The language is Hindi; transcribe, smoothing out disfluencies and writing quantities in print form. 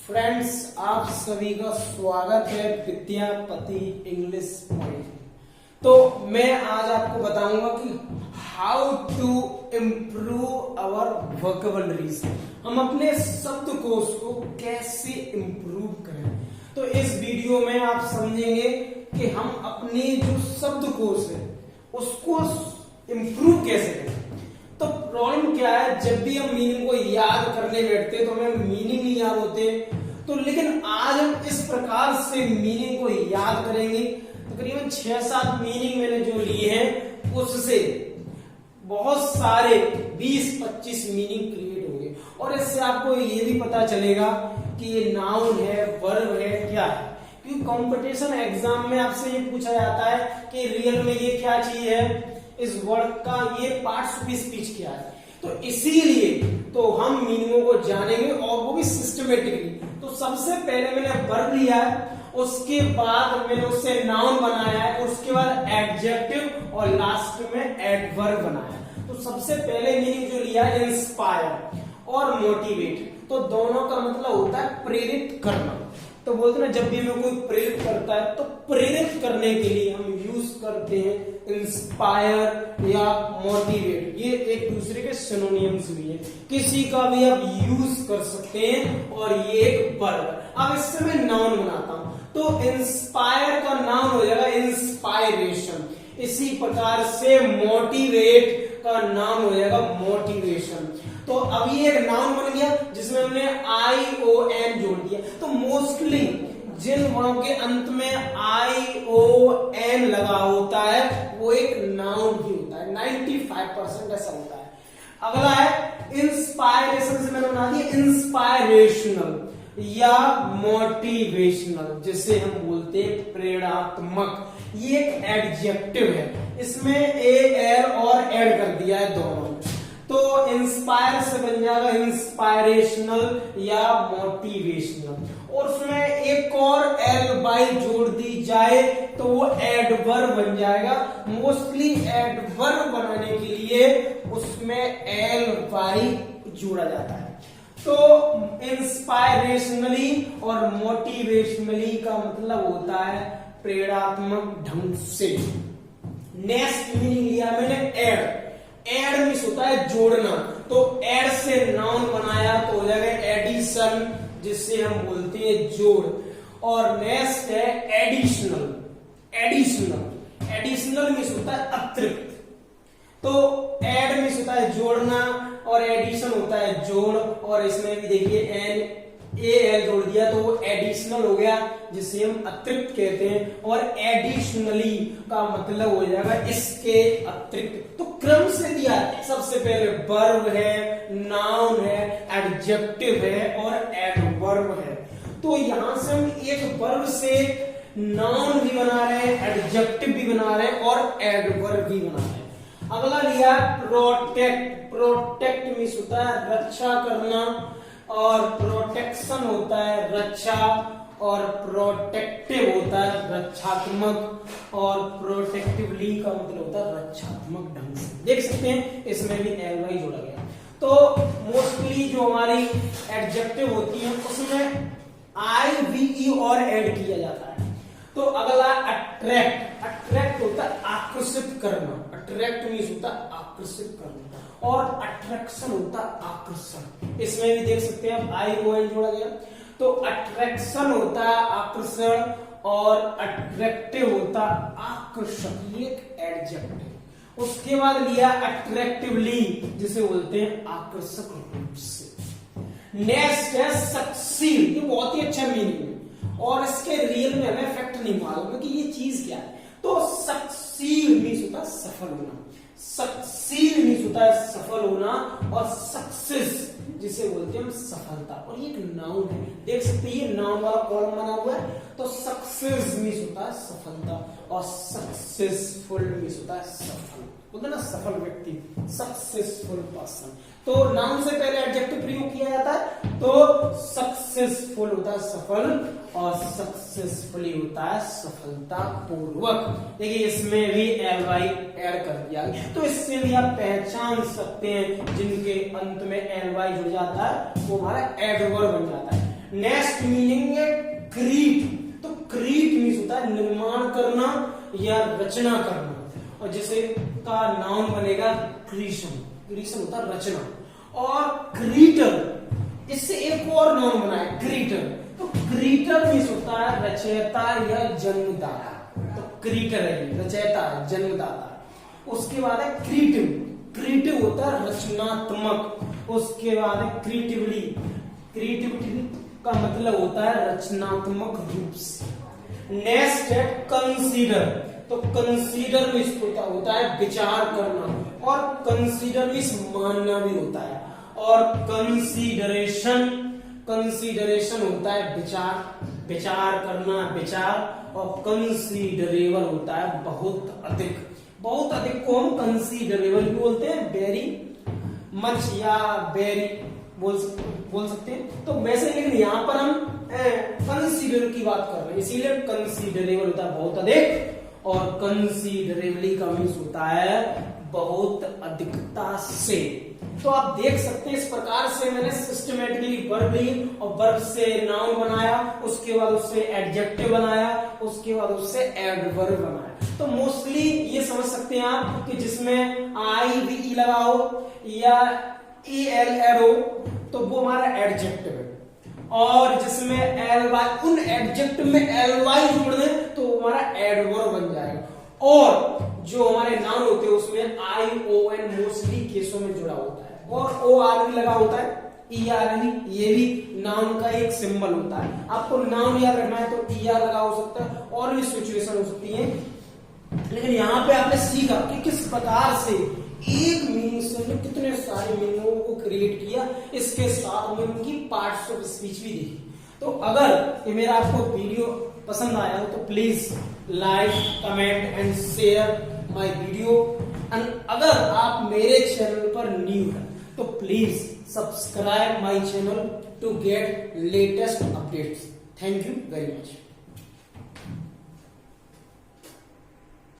फ्रेंड्स, आप सभी का स्वागत है विद्यापति इंग्लिश पॉइंट। तो मैं आज आपको बताऊंगा कि how to improve our vocabularies, हम अपने शब्दकोश को कैसे इम्प्रूव करें। तो इस वीडियो में आप समझेंगे कि हम अपने जो शब्दकोश है उसको इम्प्रूव कैसे करें। तो प्रॉब्लम क्या है, जब भी हम मीनिंग को याद करने बैठते तो हमें मीनिंग नहीं याद होते। तो लेकिन आज हम इस प्रकार से मीनिंग को याद करेंगे। तकरीबन 6-7 मीनिंग मैंने जो लिए हैं उससे बहुत सारे 20-25 मीनिंग क्रिएट होंगे और इससे आपको ये भी पता चलेगा कि ये नाउन है, वर्ब है, क्या है। क्योंकि कंपटीशन एग्जाम में आपसे ये पूछा जाता है कि रियल में ये क्या चीज है, इस वर्ड का ये पार्ट्स ऑफ स्पीच क्या है। तो इसीलिए तो हम मीनिंगों को जानेंगे और वो भी सिस्टमेटिकली। तो सबसे पहले मैंने वर्ब लिया है, उसके बाद मैंने उससे नाउन बनाया है, उसके बाद एडजेक्टिव और लास्ट में एडवर्ब बनाया। तो सबसे पहले मीनिंग जो लिया है इंस्पायर और मोटिवेट। तो दोनों का मतलब होता है प्रेरित करना। तो बोलते ना, जब भी हमें कोई प्रेरित करता है तो प्रेरित करने के लिए हम यूज करते हैं इंस्पायर या मोटिवेट। ये एक दूसरे के सिनोनिम्स भी है, किसी का भी आप यूज कर सकते हैं और ये एक वर्ब। अब इससे मैं नाउन बनाता हूं तो इंस्पायर का नाउन हो जाएगा इंस्पायरेशन। इसी प्रकार से मोटिवेट का नाम हो जाएगा मोटिवेशन। तो अब ये एक नाउन बन गया जिसमें हमने ION जोड़ दिया। तो मोस्टली जिन वर्णों के अंत में ION लगा होता है वो एक नाउन ही होता है। 95% ऐसा होता है। अगला है इंस्पायरेशन, से मैंने बना दिया इंस्पायरेशनल या मोटिवेशनल, जिसे हम बोलते हैं प्रेरणात्मक। ये एक एडजेक्टिव है, इसमें AR और ऐड कर दिया है दोनों। तो इंस्पायर से बन जाएगा इंस्पायरेशनल या मोटिवेशनल। और उसमें एक और LY जोड़ दी जाए तो वो एडवर्ब बन जाएगा। मोस्टली एडवर्ब बनाने के लिए उसमें LY जोड़ा जाता है। तो इंस्पायरेशनली और मोटिवेशनली का मतलब होता है प्रेरणात्मक ढंग से। नेक्स्ट मीनिंग लिया मैंने एड। एड मीन्स होता है जोड़ना। तो एड से नाउन बनाया तो हो जाएगा एडिशन, जिससे हम बोलते हैं जोड़। और नेक्स्ट है एडिशनल। एडिशनल एडिशनल मीन्स होता है अतिरिक्त। तो एड मीन्स होता है जोड़ना और एडिशन होता है जोड़। और इसमें भी देखिए AL जोड़ दिया तो वो एडिशनल हो गया, जिसे हम अतिरिक्त कहते हैं। और एडिशनली का मतलब हो जाएगा इसके अतिरिक्त। तो क्रम से दिया है, सबसे पहले वर्ब है, नाउन है, एडजेक्टिव है और एडवर्ब है। तो यहां से हम एक वर्ब से नाउन भी बना रहे हैं, एडजेक्टिव भी बना रहे हैं और एडवर्ब भी बना रहे हैं। अगला लिया प्रोटेक्ट। प्रोटेक्ट मीन्स होता है रक्षा करना और प्रोटेक्शन होता है रक्षा और प्रोटेक्टिव होता है रक्षात्मक और प्रोटेक्टिवली का मतलब होता है रक्षात्मक ढंग से। देख सकते हैं इसमें भी LY जोड़ा गया। तो मोस्टली जो हमारी एडजेक्टिव होती है उसमें IVE और ऐड किया जाता है। तो अगला अट्रैक्ट। अट्रैक्ट होता है आकर्षित करना। अट्रैक्ट मीन्स होता है आकर्षित करना और अट्रैक्शन होता है आकर्षण। इसमें भी देख सकते हैं ION जोड़ा गया। तो अट्रैक्शन होता है आकर्षण और अट्रैक्टिव होता है आकर्षक। ये एक एडजेक्टिव। उसके बाद लिया अट्रैक्टिवली, जिसे बोलते हैं आकर्षक रूप से। नेक्स्ट है सक्सीड। ये बहुत ही अच्छा मीनिंग है और इसके रियल में हमें फैक्ट नहीं मालूम है कि ये चीज क्या है। तो सक्सीड मीन्स होता है सफल होना। सक्सीड मीन्स होता है सफल होना और सक्सेस जिसे बोलते हैं हम सफलता। और ये एक नाउन है, देख सकते हैं ये नाउन वाला कॉलम बना हुआ है। तो सक्सेस मीन्स होता है सफलता और सक्सेसफुल मीन्स होता है सफल। बोलते ना सफल व्यक्ति, सक्सेसफुल पर्सन। तो नाउन से पहले एडजेक्टिव प्रयोग किया जाता है। तो सक्सेसफुल होता है सफल और सक्सेसफुली होता है सफलता पूर्वक। देखिए इसमें भी LY ऐड कर दिया। तो इससे भी आप पहचान सकते हैं जिनके अंत में LY जुड़ जाता है वो हमारा एडवर्ब बन जाता है। नेक्स्ट मीनिंग है क्रिएट। तो क्रिएट मीन्स होता है निर्माण करना या रचना करना, और जिसे का नाउन बनेगा क्रिएशन। क्रिएशन होता है रचना। और क्रिएटर, इससे एक और नाउन बना है क्रिएटर। तो क्रिएटर मीन्स होता है रचयिता या जन्मदाता। तो क्रिएटर है रचयिता जन्मदाता। उसके बाद है क्रिएटिव। क्रिएटिव होता है रचनात्मक। उसके बाद है क्रिएटिवली। क्रिएटिविटी का मतलब होता है रचनात्मक रूप से। नेक्स्ट है कंसीडर। तो कंसीडर मीन्स होता है विचार करना, और कंसीडर मीन्स मानना भी होता है। और कंसीडरेशन, कंसीडरेशन होता है विचार, विचार करना, विचार। और कंसीडरेबल होता है बहुत अधिक। बहुत अधिक को हम कंसीडरेबल भी बोलते हैं, वेरी मच या वेरी बोल सकते हैं। तो वैसे लेकिन यहाँ पर हम कंसीडर की बात कर रहे हैं, इसीलिए कंसीडरेबल होता है बहुत अधिक, और कंसीडरेबली का मीन्स होता है बहुत अधिकता से। तो आप देख सकते हैं इस प्रकार से मैंने सिस्टमेटिकली वर्ब ली और वर्ब से नाउन बनाया, उसके बाद उससे एडजेक्टिव बनाया, उसके बाद उससे एडवर्ब बनाया। तो मोस्टली ये समझ सकते हैं आप कि जिसमें आई भी ई लगा हो या ई एल एड हो तो वो हमारा एडजेक्टिव है, और जिसमें एल वाई, उन एडजेक्टिव में एल वाई जोड़ दें तो हमारा एडवर्ब बन जाएगा। और जो हमारे नाउन होते हैं उसमें आई ओ एन मोस्टली केसों में जुड़ा होता है, और ओ आर भी लगा होता है, ई आर भी, ये भी नाउन का एक सिंबल होता है। आपको नाउन याद रखना है तो ई आर लगा हो सकता है, और भी सिचुएशन हो सकती है। लेकिन यहाँ पे आपने सीखा कि किस प्रकार से एक मीनिंग से कितने सारे मीनिंगों को क्रिएट किया, इसके साथ में उनकी पार्ट्स ऑफ स्पीच भी देखी। तो अगर ये मेरा आपको वीडियो पसंद आया हो तो please like, comment and share my video. And अगर आप मेरे चैनल पर न्यू हैं तो please subscribe my channel to get latest updates. Thank you very much.